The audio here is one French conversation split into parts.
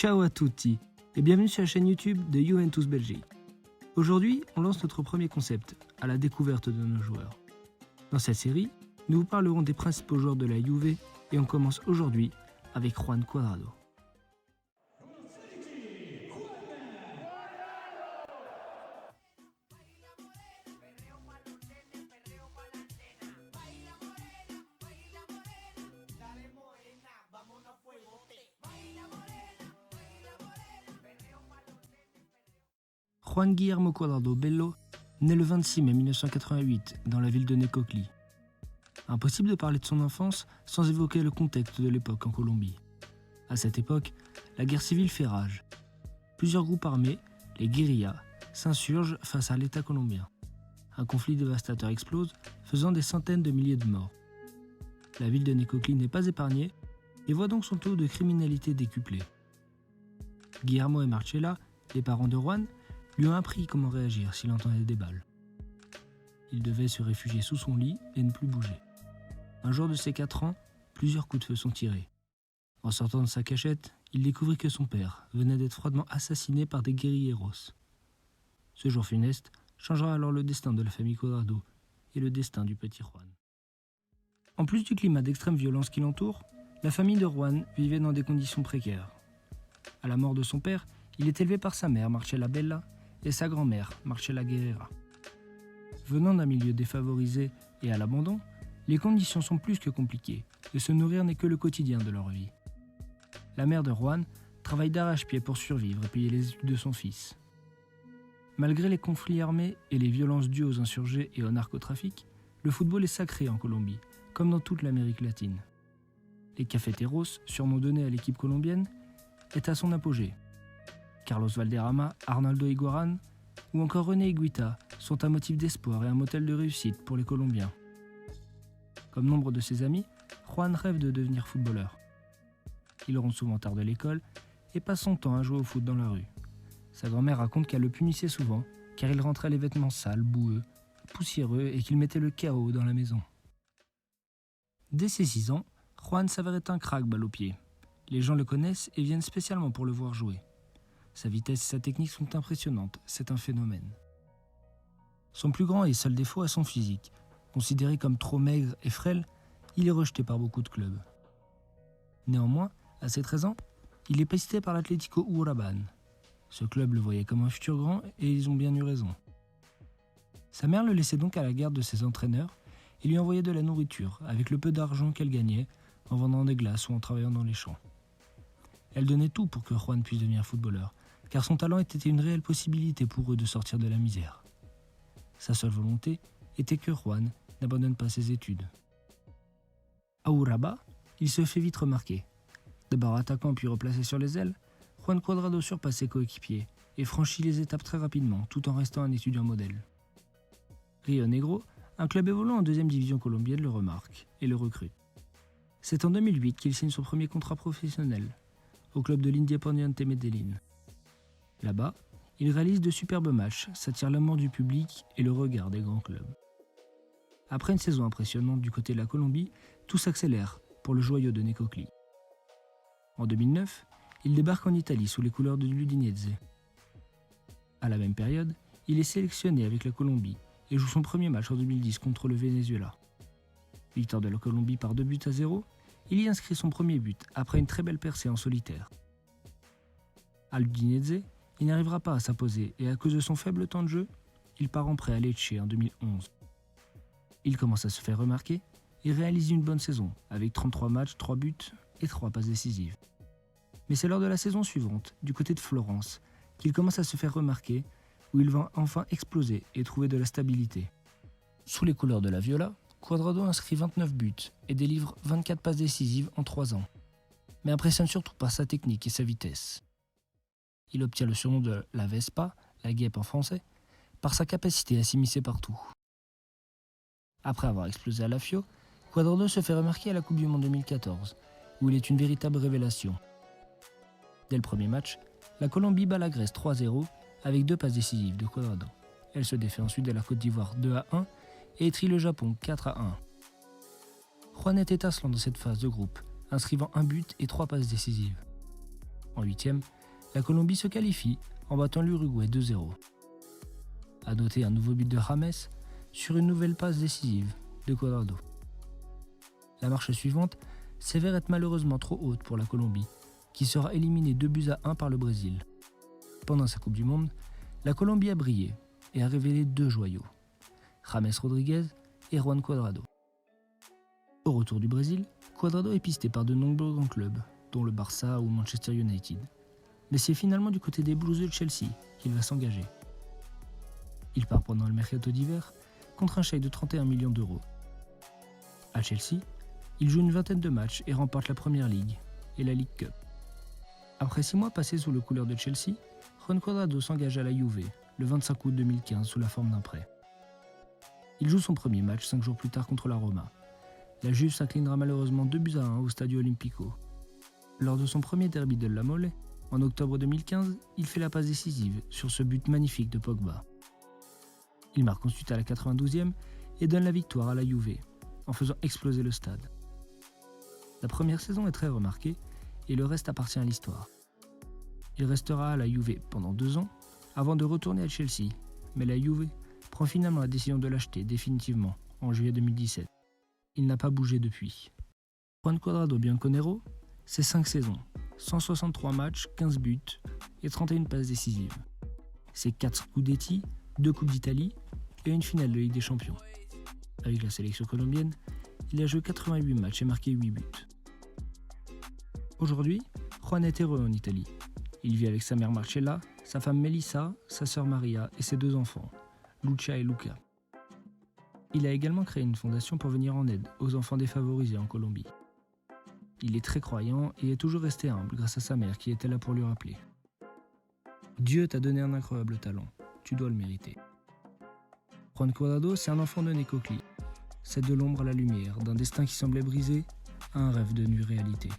Ciao à tutti et bienvenue sur la chaîne YouTube de Juventus Belgique. Aujourd'hui, on lance notre premier concept, à la découverte de nos joueurs. Dans cette série, nous vous parlerons des principaux joueurs de la Juve et on commence aujourd'hui avec Juan Cuadrado. Juan Guillermo Cuadrado Bello naît le 26 mai 1988 dans la ville de Necoclí. Impossible de parler de son enfance sans évoquer le contexte de l'époque en Colombie. À cette époque, la guerre civile fait rage. Plusieurs groupes armés, les guérillas, s'insurgent face à l'État colombien. Un conflit dévastateur explose, faisant des centaines de milliers de morts. La ville de Necoclí n'est pas épargnée et voit donc son taux de criminalité décuplé. Guillermo et Marcela, les parents de Juan, lui ont appris comment réagir s'il entendait des balles. Il devait se réfugier sous son lit et ne plus bouger. Un jour de ses 4 ans, plusieurs coups de feu sont tirés. En sortant de sa cachette, il découvrit que son père venait d'être froidement assassiné par des guérilleros. Ce jour funeste changera alors le destin de la famille Cuadrado et le destin du petit Juan. En plus du climat d'extrême violence qui l'entoure, la famille de Juan vivait dans des conditions précaires. À la mort de son père, il est élevé par sa mère, Marcela Bella, et sa grand-mère, Marcela Guerrera. Venant d'un milieu défavorisé et à l'abandon, les conditions sont plus que compliquées, et se nourrir n'est que le quotidien de leur vie. La mère de Juan travaille d'arrache-pied pour survivre et payer les études de son fils. Malgré les conflits armés et les violences dues aux insurgés et au narcotrafic, le football est sacré en Colombie, comme dans toute l'Amérique latine. Les cafeteros, surnom donné à l'équipe colombienne, est à son apogée. Carlos Valderrama, Arnaldo Higuaín ou encore René Higuita sont un motif d'espoir et un modèle de réussite pour les Colombiens. Comme nombre de ses amis, Juan rêve de devenir footballeur. Il rentre souvent tard de l'école et passe son temps à jouer au foot dans la rue. Sa grand-mère raconte qu'elle le punissait souvent car il rentrait les vêtements sales, boueux, poussiéreux et qu'il mettait le chaos dans la maison. Dès ses 6 ans, Juan s'avère être un crack balle au pied. Les gens le connaissent et viennent spécialement pour le voir jouer. Sa vitesse et sa technique sont impressionnantes, c'est un phénomène. Son plus grand et seul défaut est son physique. Considéré comme trop maigre et frêle, il est rejeté par beaucoup de clubs. Néanmoins, à ses 13 ans, il est pisté par l'Atlético Urabán. Ce club le voyait comme un futur grand et ils ont bien eu raison. Sa mère le laissait donc à la garde de ses entraîneurs et lui envoyait de la nourriture avec le peu d'argent qu'elle gagnait en vendant des glaces ou en travaillant dans les champs. Elle donnait tout pour que Juan puisse devenir footballeur, car son talent était une réelle possibilité pour eux de sortir de la misère. Sa seule volonté était que Juan n'abandonne pas ses études. À Urabá, il se fait vite remarquer. D'abord attaquant puis replacé sur les ailes, Juan Cuadrado surpasse ses coéquipiers et franchit les étapes très rapidement tout en restant un étudiant modèle. Rio Negro, un club évoluant en 2e division colombienne, le remarque et le recrute. C'est en 2008 qu'il signe son premier contrat professionnel au club de l'Independiente Medellín. Là-bas, il réalise de superbes matchs, s'attire l'amour du public et le regard des grands clubs. Après une saison impressionnante du côté de la Colombie, tout s'accélère pour le joyau de Necoclí. En 2009, il débarque en Italie sous les couleurs de l'Udinese. À la même période, il est sélectionné avec la Colombie et joue son premier match en 2010 contre le Venezuela. Victoire de la Colombie par 2-0, il y inscrit son premier but après une très belle percée en solitaire. À l'Udinese, il n'arrivera pas à s'imposer et à cause de son faible temps de jeu, il part en prêt à Lecce en 2011. Il commence à se faire remarquer et réalise une bonne saison avec 33 matchs, 3 buts et 3 passes décisives. Mais c'est lors de la saison suivante, du côté de Florence, qu'il commence à se faire remarquer, où il va enfin exploser et trouver de la stabilité. Sous les couleurs de la Viola, Cuadrado inscrit 29 buts et délivre 24 passes décisives en 3 ans, mais impressionne surtout par sa technique et sa vitesse. Il obtient le surnom de la Vespa, la guêpe en français, par sa capacité à s'immiscer partout. Après avoir explosé à la Fio, Cuadrado se fait remarquer à la Coupe du Monde 2014, où il est une véritable révélation. Dès le premier match, la Colombie bat la Grèce 3-0 avec 2 passes décisives de Cuadrado. Elle se défait ensuite de la Côte d'Ivoire 2-1 et étrit le Japon 4-1. Juan est étincelant dans cette phase de groupe, inscrivant 1 but et 3 passes décisives. En huitième, la Colombie se qualifie en battant l'Uruguay 2-0. À noter un nouveau but de James sur une nouvelle passe décisive de Cuadrado. La marche suivante s'avère être malheureusement trop haute pour la Colombie, qui sera éliminée 2-1 par le Brésil. Pendant sa Coupe du Monde, la Colombie a brillé et a révélé deux joyaux, James Rodriguez et Juan Cuadrado. Au retour du Brésil, Cuadrado est pisté par de nombreux grands clubs, dont le Barça ou Manchester United. Mais c'est finalement du côté des Blues de Chelsea qu'il va s'engager. Il part pendant le mercato d'hiver contre un chèque de 31 millions d'euros. À Chelsea, il joue une vingtaine de matchs et remporte la Premier League et la League Cup. Après 6 mois passés sous le couleur de Chelsea, Juan Cuadrado s'engage à la Juve le 25 août 2015 sous la forme d'un prêt. Il joue son premier match 5 jours plus tard contre la Roma. La Juve s'inclinera malheureusement 2-1 au Stadio Olimpico. Lors de son premier derby de La Mole, en octobre 2015, il fait la passe décisive sur ce but magnifique de Pogba. Il marque ensuite à la 92e et donne la victoire à la Juve, en faisant exploser le stade. La première saison est très remarquée et le reste appartient à l'histoire. Il restera à la Juve pendant 2 ans avant de retourner à Chelsea, mais la Juve prend finalement la décision de l'acheter définitivement en juillet 2017. Il n'a pas bougé depuis. Juan Cuadrado Bianconero, c'est 5 saisons, 163 matchs, 15 buts et 31 passes décisives. C'est 4 Scudetti, 2 Coupes d'Italie et une finale de Ligue des Champions. Avec la sélection colombienne, il a joué 88 matchs et marqué 8 buts. Aujourd'hui, Juan est heureux en Italie. Il vit avec sa mère Marcella, sa femme Melissa, sa sœur Maria et ses 2 enfants, Lucia et Luca. Il a également créé une fondation pour venir en aide aux enfants défavorisés en Colombie. Il est très croyant et est toujours resté humble grâce à sa mère qui était là pour lui rappeler. Dieu t'a donné un incroyable talent, tu dois le mériter. Juan Cuadrado, c'est un enfant de Nécoclí. C'est de l'ombre à la lumière, d'un destin qui semblait brisé à un rêve devenu réalité.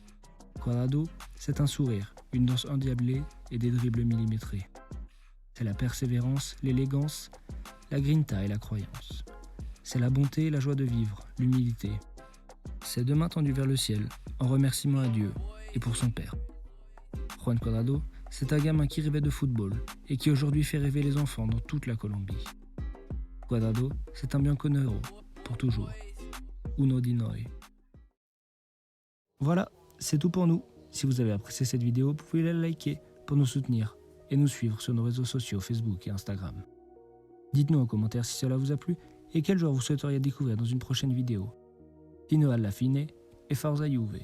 Cuadrado, c'est un sourire, une danse endiablée et des dribbles millimétrés. C'est la persévérance, l'élégance, la grinta et la croyance. C'est la bonté et la joie de vivre, l'humilité. C'est deux mains tendues vers le ciel, en remerciement à Dieu et pour son père. Juan Cuadrado, c'est un gamin qui rêvait de football et qui aujourd'hui fait rêver les enfants dans toute la Colombie. Cuadrado, c'est un bianconero, pour toujours. Uno di noi. Voilà, c'est tout pour nous. Si vous avez apprécié cette vidéo, vous pouvez la liker pour nous soutenir et nous suivre sur nos réseaux sociaux Facebook et Instagram. Dites-nous en commentaire si cela vous a plu et quel joueur vous souhaiteriez découvrir dans une prochaine vidéo. Fino alla fine et Forza Juve.